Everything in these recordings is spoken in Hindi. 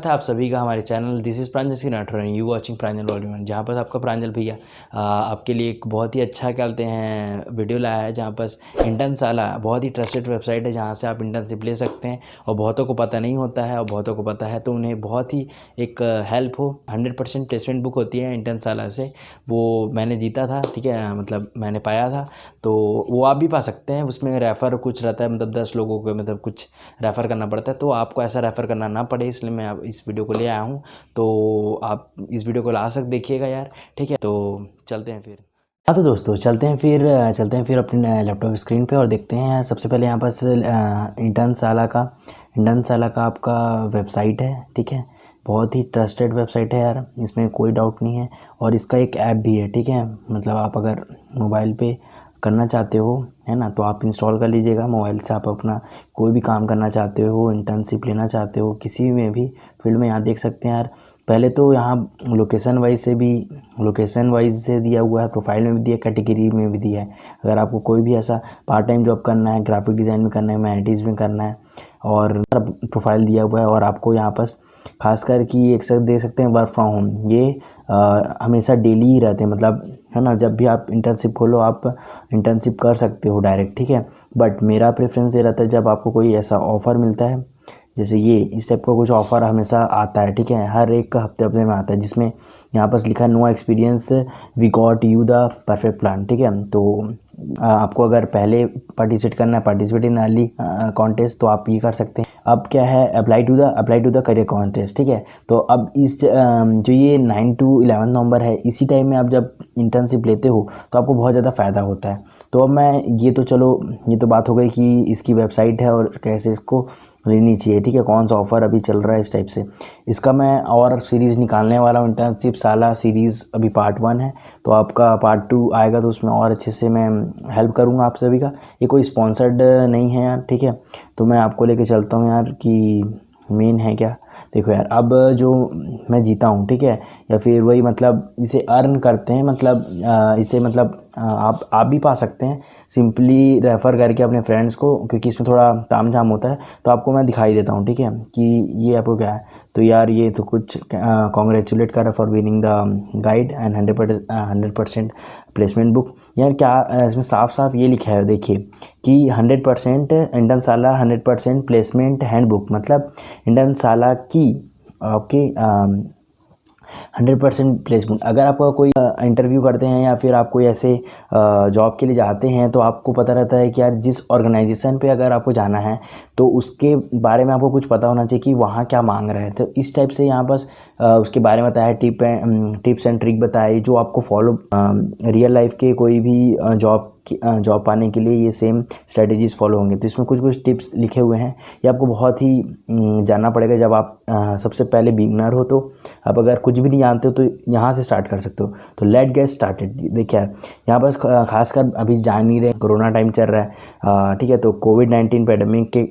स्वागत है आप सभी का हमारे channel this is Pranjal Singh Rathore, you watching Pranjal volume, जहाँ पर आपका प्रांजल भैया आपके लिए एक बहुत ही अच्छा क्या कहते हैं वीडियो लाया है। जहाँ पर इंटर्नशाला बहुत ही ट्रस्टेड वेबसाइट है जहाँ से आप इंटर्नशिप ले सकते हैं और बहुतों को पता नहीं होता है और बहुतों को पता है तो उन्हें बहुत ही एक हेल्प हो। 100% प्लेसमेंट बुक होती है इंटर्नशाला से, वो मैंने जीता था, ठीक है, मतलब मैंने पाया था, तो वो आप भी पा सकते हैं। उसमें रेफ़र कुछ रहता है, मतलब 10 लोगों को मतलब कुछ रेफ़र करना पड़ता है, तो आपको ऐसा रेफ़र करना ना पड़े इसलिए मैं अब इस वीडियो को ले आया हूँ। तो आप इस वीडियो को लास्ट तक देखिएगा यार, ठीक है। तो चलते हैं फिर। हाँ तो दोस्तों चलते हैं फिर अपने लैपटॉप स्क्रीन पे और देखते हैं। सबसे पहले यहाँ पास इंटर्नशाला का आपका वेबसाइट है, ठीक है। बहुत ही ट्रस्टेड वेबसाइट है यार, इसमें कोई डाउट नहीं है। और इसका एक ऐप भी है, ठीक है, मतलब आप अगर मोबाइल पे करना चाहते हो, है ना, तो आप इंस्टॉल कर लीजिएगा मोबाइल से। आप अपना कोई भी काम करना चाहते हो, इंटर्नशिप लेना चाहते हो किसी में भी फील्ड में, यहाँ देख सकते हैं यार। पहले तो यहाँ लोकेशन वाइज से दिया हुआ है, प्रोफाइल में भी दिया, कैटेगरी में भी दिया है। अगर आपको कोई भी ऐसा पार्ट टाइम जॉब करना है, ग्राफिक डिज़ाइन में करना है, ह्यूमैनिटीज़ में करना है, और प्रोफाइल दिया हुआ है। और आपको यहाँ पर खासकर कि एक देख सकते हैं वर्क फ्रॉम होम, ये हमेशा डेली ही रहते हैं, मतलब है ना। जब भी आप इंटर्नशिप खोलो आप इंटर्नशिप कर सकते हो डायरेक्ट, ठीक है। बट मेरा प्रेफरेंस ये रहता है जब आपको कोई ऐसा ऑफ़र मिलता है, जैसे ये इस टाइप का कुछ ऑफ़र हमेशा आता है, ठीक है, हर एक हफ्ते में आता है, जिसमें यहाँ पर लिखा है no experience we got you the perfect plan, ठीक है। तो आपको अगर पहले पार्टिसिपेट करना है, पार्टिसिपेट इन अर्ली कॉन्टेस्ट, तो आप ये कर सकते हैं। अब क्या है, apply to the career contest, ठीक है। तो अब इस जो ये 9 to 11 नवंबर है, इसी टाइम में आप जब इंटर्नशिप लेते हो तो आपको बहुत ज़्यादा फ़ायदा होता है। तो अब मैं ये तो बात हो गई कि इसकी वेबसाइट है और कैसे इसको लेनी चाहिए, ठीक है, कौन सा ऑफ़र अभी चल रहा है इस टाइप से। इसका मैं और सीरीज़ निकालने वाला हूँ, इंटर्नशिप साला सीरीज़ अभी पार्ट 1 है, तो आपका पार्ट 2 आएगा तो उसमें और अच्छे से मैं हेल्प करूँगा आप सभी का। ये कोई स्पॉन्सर्ड नहीं है यार, ठीक है। तो मैं आपको लेके चलता हूँ यार कि मेन है क्या। देखो यार, अब जो मैं जीता हूँ, ठीक है, या फिर वही मतलब इसे अर्न करते हैं, मतलब इसे मतलब आप भी पा सकते हैं सिंपली रेफ़र करके अपने फ्रेंड्स को, क्योंकि इसमें थोड़ा तामझाम होता है। तो आपको मैं दिखाई देता हूँ, ठीक है, कि ये आपको क्या है। तो यार ये तो कुछ कॉन्ग्रेचुलेट कर for winning the guide and 100% placement book. यार क्या इसमें साफ साफ ये लिखा है, देखिए कि 100% इंटर्नशाला 100% प्लेसमेंट हैंडबुक, मतलब इंटर्नशाला की आपके 100% प्लेसमेंट। अगर आपका कोई इंटरव्यू करते हैं या फिर आप कोई ऐसे जॉब के लिए जाते हैं, तो आपको पता रहता है कि यार जिस ऑर्गेनाइजेशन पे अगर आपको जाना है तो उसके बारे में आपको कुछ पता होना चाहिए कि वहाँ क्या मांग रहे हैं। तो इस टाइप से यहाँ बस उसके बारे में बताया है, टिप्स एंड ट्रिक बताए जो आपको फॉलो रियल लाइफ के कोई भी जॉब पाने के लिए ये सेम स्ट्रेटजीज़ फॉलो होंगे। तो इसमें कुछ टिप्स लिखे हुए हैं, ये आपको बहुत ही जानना पड़ेगा जब आप सबसे पहले बिगनर हो। तो आप अगर कुछ भी नहीं जानते हो तो यहाँ से स्टार्ट कर सकते हो। तो लेट गेट स्टार्टेड। देखिए यार, यहाँ बस खासकर अभी जान नहीं रहे, कोरोना टाइम चल रहा है, ठीक है। तो कोविड-19 पैंडेमिक के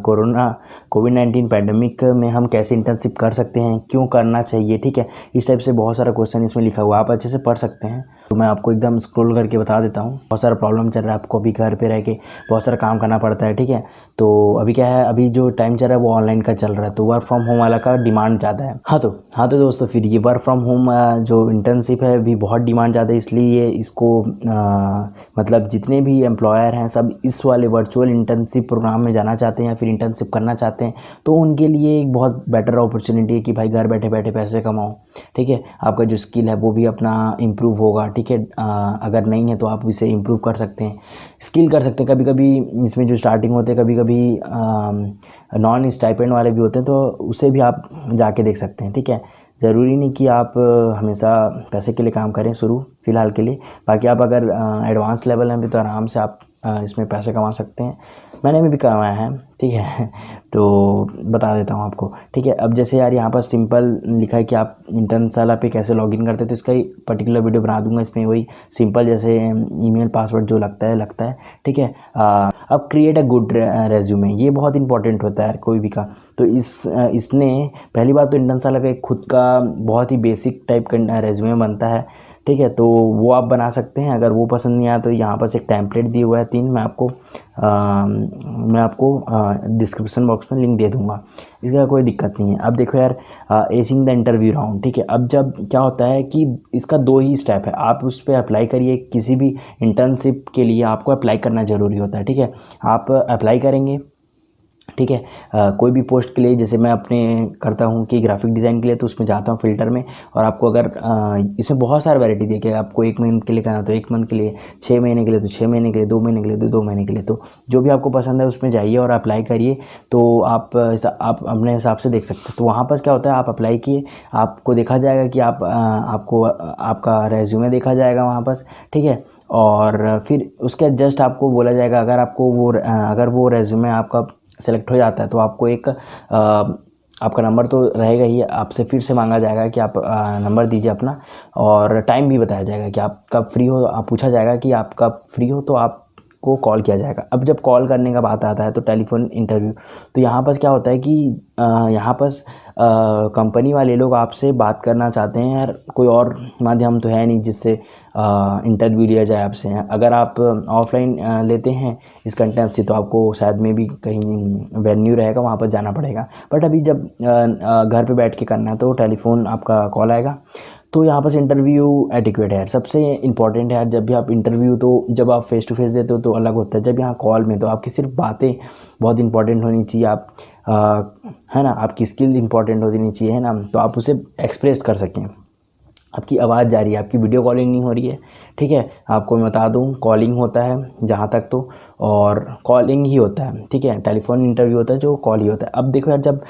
कोविड-19 पैंडेमिक में हम कैसे इंटर्नशिप कर सकते हैं, क्यों करना चाहिए, ठीक है। इस टाइप से बहुत सारा क्वेश्चन इसमें लिखा हुआ है, आप अच्छे से पढ़ सकते हैं। तो मैं आपको एकदम स्क्रॉल करके बता देता हूँ। बहुत सारा प्रॉब्लम चल रहा है, आपको अभी घर पे रह के बहुत सारा काम करना पड़ता है, ठीक है। तो अभी क्या है, अभी जो टाइम चल रहा है वो ऑनलाइन का चल रहा है, तो वर्क फ्रॉम होम वाला का डिमांड ज़्यादा है। हाँ तो दोस्तों, फिर ये वर्क फ्रॉम होम जो इंटर्नशिप है भी बहुत डिमांड ज़्यादा है, इसलिए इसको मतलब जितने भी एम्प्लॉयर हैं सब इस वाले वर्चुअल इंटर्नशिप प्रोग्राम में जाना चाहते हैं या फिर इंटर्नशिप करना चाहते हैं। तो उनके लिए एक बहुत बेटर अपॉर्चुनिटी है कि भाई घर बैठे बैठे पैसे कमाओ, ठीक है। आपका जो स्किल है वो भी अपना इम्प्रूव होगा, ठीक है। अगर नहीं है तो आप इसे इम्प्रूव कर सकते हैं, स्किल कर सकते हैं। कभी कभी इसमें जो स्टार्टिंग होते हैं, कभी कभी नॉन स्टाइपेंड वाले भी होते हैं, तो उसे भी आप जाके देख सकते हैं, ठीक है। ज़रूरी नहीं कि आप हमेशा पैसे के लिए काम करें फ़िलहाल के लिए। बाकी आप अगर एडवांस लेवल में भी तो आराम से आप इसमें पैसे कमा सकते हैं। मैंने भी कमाया है, ठीक है। तो बता देता हूँ आपको, ठीक है। अब जैसे यार यहाँ पर सिंपल लिखा है कि आप इंटर्नशाला पे कैसे लॉगिन करते हैं, तो इसका ही पर्टिकुलर वीडियो बना दूंगा। इसमें वही सिंपल जैसे ईमेल पासवर्ड जो लगता है, ठीक है। अब क्रिएट अ गुड रेज्यूमे, ये बहुत इंपॉर्टेंट होता है यार कोई भी का। तो इसने पहली बात तो इंटर्नशाला का एक खुद का बहुत ही बेसिक टाइप का रेज्यूमे बनता है, ठीक है। तो वो आप बना सकते हैं। अगर वो पसंद नहीं आया तो यहाँ पर एक टेम्पलेट दिया हुआ है 3, मैं आपको डिस्क्रिप्शन बॉक्स में लिंक दे दूँगा, इसका कोई दिक्कत नहीं है। अब देखो यार, एसिंग द इंटरव्यू राउंड, ठीक है। अब जब क्या होता है कि इसका 2 ही स्टेप है, आप उस पर अप्लाई करिए। किसी भी इंटर्नशिप के लिए आपको अप्लाई करना ज़रूरी होता है, ठीक है। आप अप्लाई करेंगे, ठीक है। कोई भी पोस्ट के लिए, जैसे मैं अपने करता हूँ कि ग्राफिक डिज़ाइन के लिए, तो उसमें जाता हूँ फ़िल्टर में, और आपको अगर इसमें बहुत सारी वैरायटी दी है। आपको 1 महीने के लिए करना तो 1 मंथ के लिए, 6 महीने के लिए तो 6 महीने के लिए, 2 महीने के लिए तो 2 महीने के लिए। तो जो भी आपको पसंद है उसमें जाइए और अप्लाई करिए। तो आप अपने हिसाब से देख सकते हैं। तो वहाँ पर क्या होता है, आप अप्लाई किए, आपको देखा जाएगा कि आपको आपका रेज्यूमे देखा जाएगा वहाँ पर, ठीक है। और फिर उसके जस्ट आपको बोला जाएगा, अगर वो रेज्यूमे आपका सेलेक्ट हो जाता है तो आपको आपका नंबर तो रहेगा ही, आपसे फिर से मांगा जाएगा कि आप नंबर दीजिए अपना, और टाइम भी बताया जाएगा कि आप कब फ्री हो। आप पूछा जाएगा कि आप कब फ्री हो, तो आपको कॉल किया जाएगा। अब जब कॉल करने का बात आता है तो टेलीफोन इंटरव्यू, तो यहाँ पर क्या होता है कि यहाँ पर कंपनी वाले लोग आपसे बात करना चाहते हैं यार, कोई और माध्यम तो है नहीं जिससे इंटरव्यू लिया जाए आपसे। अगर आप ऑफलाइन लेते हैं इस कंटेंट से, तो आपको शायद में भी कहीं वेन्यू रहेगा, वहाँ पर जाना पड़ेगा। बट अभी जब घर पे बैठ के करना है तो टेलीफोन आपका कॉल आएगा। तो यहाँ पर इंटरव्यू एटिक्वेट है यार, सबसे इंपॉर्टेंट है यार। जब भी आप इंटरव्यू, तो जब आप फेस टू फेस देते हो तो अलग होता है, जब यहाँ कॉल में तो आपकी सिर्फ बातें बहुत इंपॉर्टेंट होनी चाहिए। है ना, आपकी स्किल इंपॉर्टेंट होनी चाहिए, है ना, तो आप उसे एक्सप्रेस कर सकें। आपकी आवाज़ जा रही है, आपकी वीडियो कॉलिंग नहीं हो रही है, ठीक है। आपको मैं बता दूं, कॉलिंग होता है जहाँ तक तो, और कॉलिंग ही होता है, ठीक है। टेलीफोन इंटरव्यू होता है जो कॉल ही होता है। अब देखो यार, जब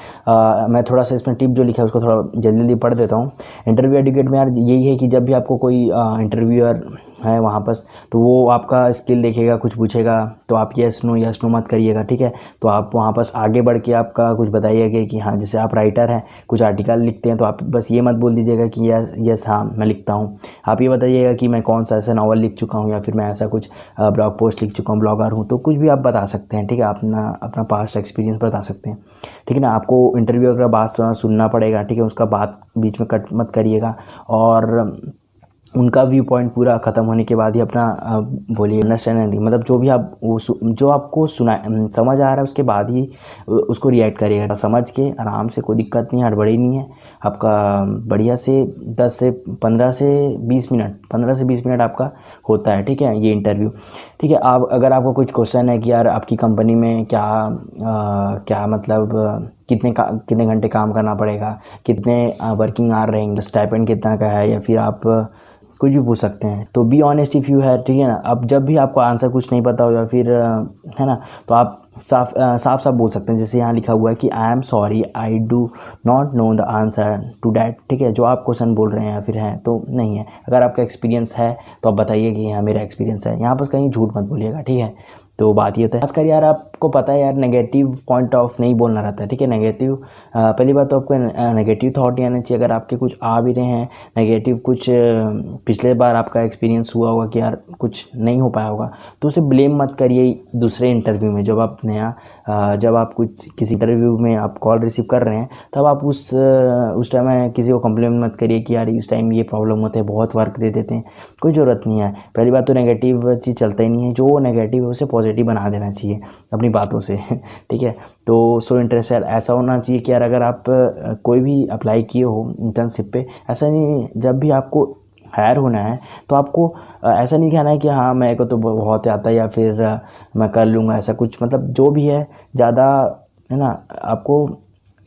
मैं थोड़ा सा इसमें टिप जो लिखा है उसको थोड़ा जल्दी जल्दी पढ़ देता हूँ। इंटरव्यू एटिकेट में यार यही है कि जब भी आपको कोई इंटरव्यूअर है वहाँ पर, तो वो आपका स्किल देखेगा, कुछ पूछेगा, तो आप यस नो मत करिएगा, ठीक है। तो आप वहाँ पर आगे बढ़ के आपका कुछ बताइएगा कि हाँ, जैसे आप राइटर हैं, कुछ आर्टिकल लिखते हैं, तो आप बस ये मत बोल दीजिएगा कि यस हाँ मैं लिखता हूँ। आप ये बताइएगा कि मैं कौन सा ऐसा नावल लिख चुका हूँ, या फिर मैं ऐसा कुछ ब्लॉग पोस्ट लिख चुका हूँ, ब्लॉगर हूँ। तो कुछ भी आप बता सकते हैं, ठीक है। अपना पास्ट एक्सपीरियंस बता सकते हैं, ठीक है ना। आपको इंटरव्यू का बात सुनना पड़ेगा, ठीक है। उसका बात बीच में कट मत करिएगा, और उनका व्यू पॉइंट पूरा ख़त्म होने के बाद ही अपना बोलिए। अंडरस्टैंडिंग मतलब जो भी आप जो आपको समझ आ रहा है उसके बाद ही उसको रिएक्ट करिएगा, समझ के आराम से, कोई दिक्कत नहीं है, हड़बड़ी नहीं है। आपका बढ़िया से 15 से 20 मिनट आपका होता है, ठीक है, ये इंटरव्यू, ठीक है। आप अगर आपको कुछ क्वेश्चन है कि यार आपकी कंपनी में क्या मतलब कितने घंटे काम करना पड़ेगा, कितने वर्किंग आवर रहेंगे, स्टाइपेंड कितना का है, या फिर आप कुछ भी पूछ सकते हैं। तो बी ऑनेस्ट इफ़ यू है, ठीक है ना। अब जब भी आपको आंसर कुछ नहीं पता हो, या फिर है ना, तो आप साफ बोल सकते हैं। जैसे यहाँ लिखा हुआ है कि I am sorry, I do not know the answer to that, ठीक है। जो आप क्वेश्चन बोल रहे हैं या फिर हैं तो नहीं है। अगर आपका एक्सपीरियंस है तो आप बताइए कि हाँ मेरा एक्सपीरियंस है। यहाँ पर कहीं झूठ मत बोलिएगा, ठीक है। तो बात ये होता है, खासकर यार आपको पता है यार, नेगेटिव पॉइंट ऑफ नहीं बोलना रहता है, ठीक है। नेगेटिव पहली बात तो आपको नेगेटिव थॉट नहीं आना चाहिए। अगर आपके कुछ आ भी रहे हैं नेगेटिव, कुछ पिछले बार आपका एक्सपीरियंस हुआ होगा कि यार कुछ नहीं हो पाया होगा, तो उसे ब्लेम मत करिए दूसरे इंटरव्यू में। जब आप किसी इंटरव्यू में आप कॉल रिसीव कर रहे हैं, तब आप उस टाइम में किसी को कंप्लेन मत करिए कि यार इस टाइम ये प्रॉब्लम होते हैं, बहुत वर्क दे देते हैं। कोई ज़रूरत नहीं है। पहली बात तो नेगेटिव चीज़ चलता ही नहीं है, जो नेगेटिव है उसे पॉजिटिव बना देना चाहिए अपनी बातों से ठीक है। तो सो इंटरेस्ट यार ऐसा होना चाहिए कि यार अगर आप कोई भी अप्लाई किए हो इंटर्नशिप पे, ऐसा नहीं, जब भी आपको हायर होना है तो आपको ऐसा नहीं कहना है कि हाँ मेरे को तो बहुत आता है, या फिर मैं कर लूँगा, ऐसा कुछ मतलब जो भी है ज़्यादा, है ना। आपको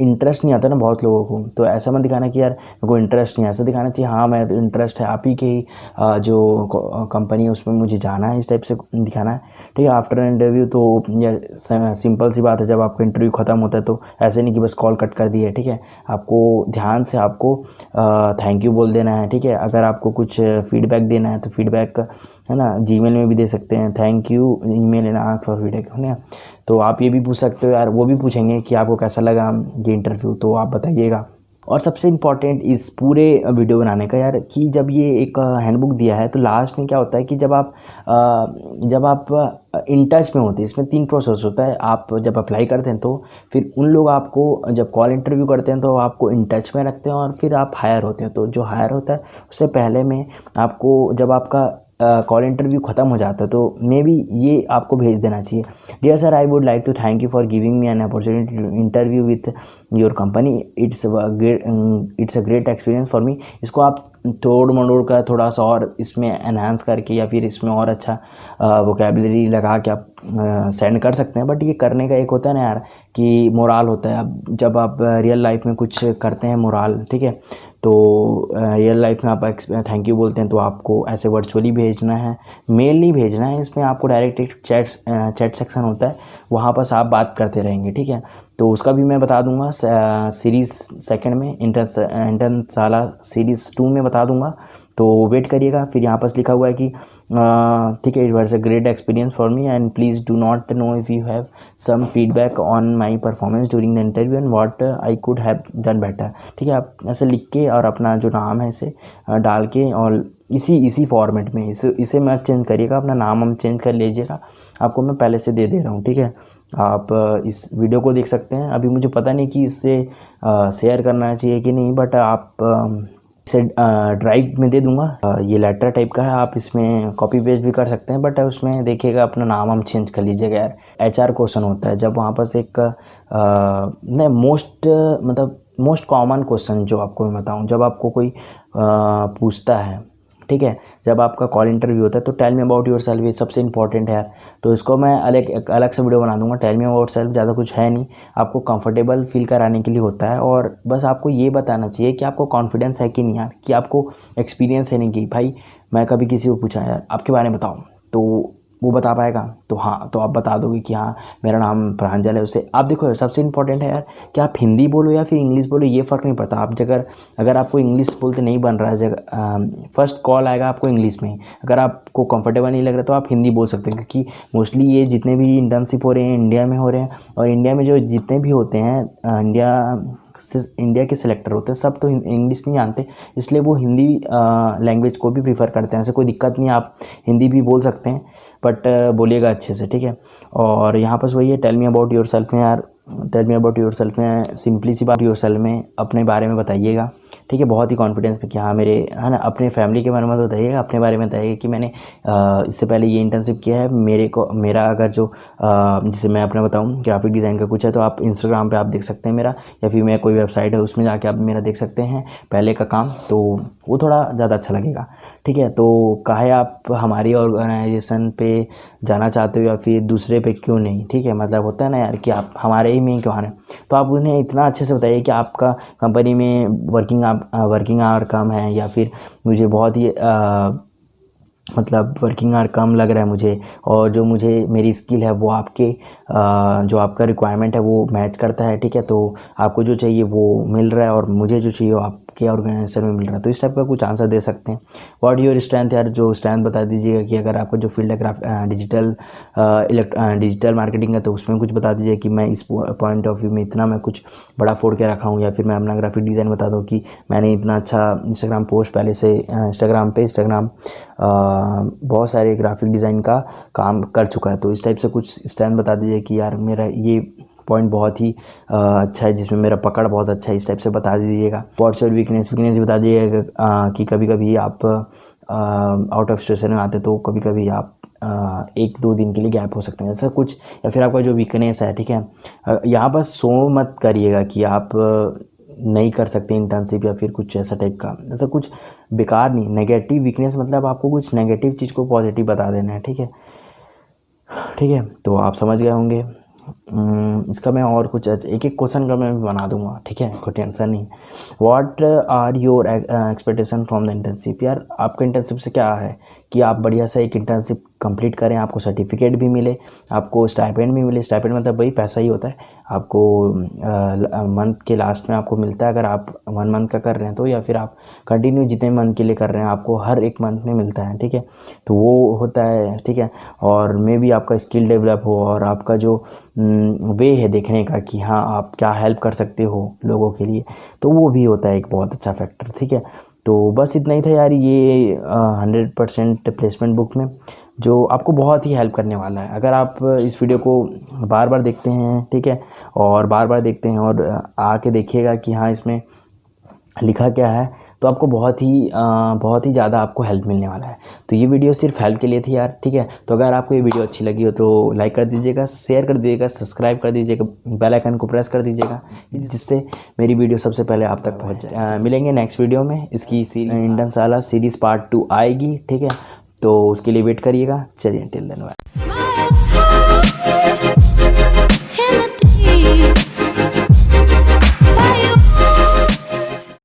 इंटरेस्ट नहीं आता ना बहुत लोगों को, तो ऐसा मत दिखाना कि यार मेरे को इंटरेस्ट नहीं है। ऐसा दिखाना चाहिए हाँ मैं इंटरेस्ट है, आप ही की जो कंपनी है उसमें मुझे जाना है, इस टाइप से दिखाना है, ठीक है। आफ्टर इंटरव्यू तो ये सिंपल सी बात है, जब आपका इंटरव्यू ख़त्म होता है तो ऐसे नहीं कि बस कॉल कट कर दिए, ठीक है। आपको ध्यान से आपको थैंक यू बोल देना है, ठीक है। अगर आपको कुछ फीडबैक देना है तो फीडबैक, है ना, जीमेल में भी दे सकते हैं, thank you email and ask for feedback, है ना। तो आप ये भी पूछ सकते हो यार, वो भी पूछेंगे कि आपको कैसा लगा ये इंटरव्यू, तो आप बताइएगा। और सबसे इम्पॉर्टेंट इस पूरे वीडियो बनाने का यार, कि जब ये एक हैंडबुक दिया है तो लास्ट में क्या होता है कि जब आप इन टच में होते हैं। इसमें 3 प्रोसेस होता है। आप जब अप्लाई करते हैं तो फिर उन लोग आपको जब कॉल इंटरव्यू करते हैं तो आपको इन टच में रखते हैं और फिर आप हायर होते हैं। तो जो हायर होता है उससे पहले में आपको जब आपका कॉल इंटरव्यू ख़त्म हो जाता है तो मे बी ये आपको भेज देना चाहिए, dear sir I would like to thank you for giving me an opportunity to interview with your company, it's a great experience for me. इसको आप तोड़ मरोड़ कर थोड़ा सा और इसमें एनहांस करके या फिर इसमें और अच्छा वोकेबलरी लगा के आप सेंड कर सकते हैं। बट ये करने का एक होता है ना यार कि मोराल होता है। अब जब आप रियल लाइफ में कुछ करते हैं मोराल, ठीक है, तो रियल लाइफ में आप थैंक यू बोलते हैं तो आपको ऐसे वर्चुअली भेजना है, मेल नहीं भेजना है। इसमें आपको डायरेक्ट एक चैट सेक्शन होता है, वहाँ पर आप बात करते रहेंगे, ठीक है। तो उसका भी मैं बता दूंगा सीरीज़ सेकंड में, इंटर्न साला सीरीज़ 2 में बता दूंगा, तो वेट करिएगा। फिर यहाँ पर लिखा हुआ है कि ठीक है, it was a great experience for me and please do not know if you have some feedback on my performance during the interview and what I could have done better. ठीक है, आप ऐसे लिख के और अपना जो नाम है इसे डाल के और इसी फॉर्मेट में इसे मत चेंज करिएगा, अपना नाम हम चेंज कर लीजिएगा। आपको मैं पहले से दे दे रहा हूँ, ठीक है। आप इस वीडियो को देख सकते हैं। अभी मुझे पता नहीं कि इससे शेयर करना चाहिए कि नहीं, बट आप इसे ड्राइव में दे दूंगा। ये लेटर टाइप का है, आप इसमें कॉपी पेस्ट भी कर सकते हैं, बट उसमें देखिएगा अपना नाम हम चेंज कर लीजिएगा यार। HR क्वेश्चन होता है जब वहाँ पर एक नहीं मोस्ट कॉमन क्वेश्चन जो आपको मैं बताऊँ, जब आपको कोई पूछता है, ठीक है, जब आपका कॉल इंटरव्यू होता है तो tell me about yourself, ये सबसे इंपॉर्टेंट है। तो इसको मैं अलग से वीडियो बना दूंगा। टेल मी अबाउट सेल्फ ज़्यादा कुछ है नहीं, आपको कंफर्टेबल फील कराने के लिए होता है और बस आपको ये बताना चाहिए कि आपको कॉन्फिडेंस है कि नहीं यार, कि आपको एक्सपीरियंस है नहीं कि भाई मैं कभी किसी को पूछा यार आपके बारे में बताओ, तो वो बता पाएगा, तो हाँ, तो आप बता दोगे कि हाँ मेरा नाम प्रांजल है। उससे आप देखो सबसे इंपॉर्टेंट है यार कि आप हिंदी बोलो या फिर इंग्लिश बोलो, ये फ़र्क नहीं पड़ता। आप अगर आपको इंग्लिश बोलते नहीं बन रहा है, फर्स्ट कॉल आएगा आपको इंग्लिश में ही, अगर आपको कंफर्टेबल नहीं लग रहा तो आप हिंदी बोल सकते हैं, क्योंकि मोस्टली ये जितने भी इंटर्नशिप हो रहे हैं इंडिया में हो रहे हैं, और इंडिया में जो जितने भी होते हैं इंडिया के सिलेक्टर होते हैं सब तो इंग्लिश नहीं जानते, इसलिए वो हिंदी लैंग्वेज को भी प्रीफर करते हैं। ऐसे कोई दिक्कत नहीं, आप हिंदी भी बोल सकते हैं, बट बोलिएगा अच्छे से, ठीक है। और यहाँ पर वही है, tell me about yourself में यार, tell me about yourself में सिंपली सी बात, योर सेल्फ में अपने बारे में बताइएगा, ठीक है, बहुत ही कॉन्फिडेंस पे कि हाँ मेरे है ना, अपने फैमिली के बारे में बताइएगा, अपने बारे में बताइएगा कि मैंने इससे पहले ये इंटर्नशिप किया है। मेरा अगर जो जिसे मैं अपना बताऊँ ग्राफिक डिज़ाइन का कुछ है तो आप इंस्टाग्राम पे आप देख सकते हैं मेरा, या फिर मेरा कोई वेबसाइट है उसमें जाके आप मेरा देख सकते हैं पहले का काम, तो वो थोड़ा ज़्यादा अच्छा लगेगा, ठीक है। तो काहे आप हमारी ऑर्गेनाइजेशन पे जाना चाहते हो या फिर दूसरे पे क्यों नहीं, ठीक है, मतलब होता है ना यार कि आप हमारे ही में क्यों आ रहे हैं, तो आप उन्हें इतना अच्छे से बताइए कि आपका कंपनी में वर्किंग आवर कम है, या फिर मुझे बहुत ही मतलब वर्किंग आवर कम लग रहा है मुझे, और जो मुझे मेरी स्किल है वो आपके जो आपका रिक्वायरमेंट है वो मैच करता है, ठीक है। तो आपको जो चाहिए वो मिल रहा है और मुझे जो चाहिए वो आपके ऑर्गेनाइजेशन में मिल रहा है, तो इस टाइप का कुछ आंसर दे सकते हैं। व्हाट योर स्ट्रेंथ यार, जो स्ट्रेंथ बता दीजिएगा कि अगर आपका जो फील्ड है डिजिटल मार्केटिंग है तो उसमें कुछ बता दीजिए कि मैं इस पॉइंट ऑफ व्यू में इतना मैं कुछ बड़ा फोड़ के रखा हूँ, या फिर मैं अपना ग्राफिक डिज़ाइन बता दूँ कि मैंने इतना अच्छा इंस्टाग्राम पोस्ट पहले से इंस्टाग्राम बहुत सारे ग्राफिक डिज़ाइन का काम कर चुका है, तो इस टाइप से कुछ स्ट्रेंथ बता दीजिए कि यार मेरा ये पॉइंट बहुत ही अच्छा है जिसमें मेरा पकड़ बहुत अच्छा है, इस टाइप से बता दीजिएगा। व्हाट्स योर वीकनेस बता दीजिएगा कि कभी कभी आप आउट ऑफ स्टेशन में आते तो कभी कभी आप 1-2 दिन के लिए गैप हो सकते हैं, ऐसा कुछ, या फिर आपका जो वीकनेस है, ठीक है। यहाँ पर शो मत करिएगा कि आप नहीं कर सकते इंटर्नशिप या फिर कुछ ऐसा टाइप का, ऐसा कुछ बेकार नहीं। नेगेटिव वीकनेस मतलब आपको कुछ नेगेटिव चीज़ को पॉजिटिव बता देना है, ठीक है, ठीक है। तो आप समझ गए होंगे। इसका मैं और कुछ एक क्वेश्चन का मैं बना दूंगा, ठीक है, कोई टेंशन नहीं। What are your expectation from the internship, यार आपका इंटर्नशिप से क्या है कि आप बढ़िया से एक इंटर्नशिप कंप्लीट करें, आपको सर्टिफिकेट भी मिले, आपको स्टाइपेंड भी मिले। स्टाइपेंड मतलब वही पैसा ही होता है, आपको मंथ के लास्ट में आपको मिलता है, अगर आप 1 मंथ का कर रहे हैं तो, या फिर आप कंटिन्यू जितने मंथ के लिए कर रहे हैं आपको हर एक मंथ में मिलता है, ठीक है। तो वो होता है, ठीक है। और मे भी आपका स्किल डेवलप हो और आपका जो वे है देखने का कि हाँ आप क्या हेल्प कर सकते हो लोगों के लिए, तो वो भी होता है एक बहुत अच्छा फैक्टर, ठीक है। तो बस इतना ही था यार, ये 100% प्लेसमेंट बुक में जो आपको बहुत ही हेल्प करने वाला है। अगर आप इस वीडियो को बार बार देखते हैं, ठीक है, और बार बार देखते हैं और आके देखिएगा कि हाँ इसमें लिखा क्या है, तो आपको बहुत ही ज़्यादा आपको हेल्प मिलने वाला है। तो ये वीडियो सिर्फ हेल्प के लिए थी यार, ठीक है। तो अगर आपको ये वीडियो अच्छी लगी हो तो लाइक कर दीजिएगा, शेयर कर दीजिएगा, सब्सक्राइब कर दीजिएगा, बेल आइकन को प्रेस कर दीजिएगा, जिससे मेरी वीडियो सबसे पहले आप तक पहुंच जाए। मिलेंगे नेक्स्ट वीडियो में। इसकी इंडन साला सीरीज़ पार्ट 2 आएगी, ठीक है, तो उसके लिए वेट करिएगा। चलिए टिल देन बाय।